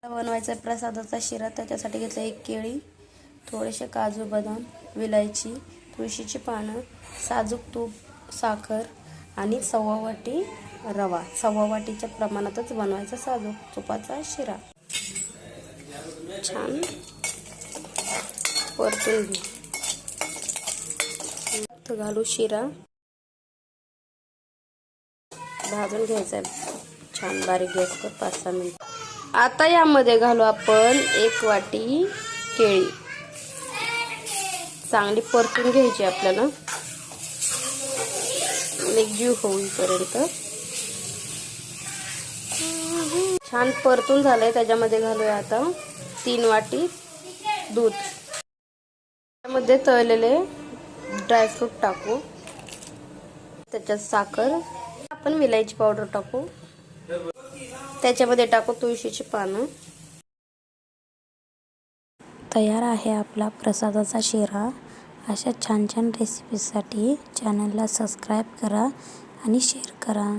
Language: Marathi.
बनवायचा प्रसादाचा शिरा। त्याच्यासाठी घेतलं 1 केळी, थोडेसे काजू बदाम, विलायची, तुळशीची पानं, साजूक तूप, साखर आणि 1.25 वाटी रवा। 1.25 वाटीच्या प्रमाणातच बनवायचा साजूक तुपाचा शिरा। छान परतून घेऊ। घालू शिरा, भाजून घ्यायचा छान बारीक गॅसवर 5-6 मिनिट। आता यामध्ये घालू आपण 1 वाटी केळी, चांगली परतून घ्यायची आपल्याला एकजीव होईपर्यंत। छान परतून झालंय। त्याच्यामध्ये घालूया आता 3 वाटी दूध। त्यामध्ये तळलेले ड्रायफ्रूट टाकू, त्याच्यात साखर, आपण विलायची पावडर टाकू, त्याच्यामध्ये टाकू तुळशीची पानं। तयार आहे आपला प्रसादाचा शिरा। अशा छान छान रेसिपीसाठी चॅनलला सबस्क्राईब करा आणि शेअर करा।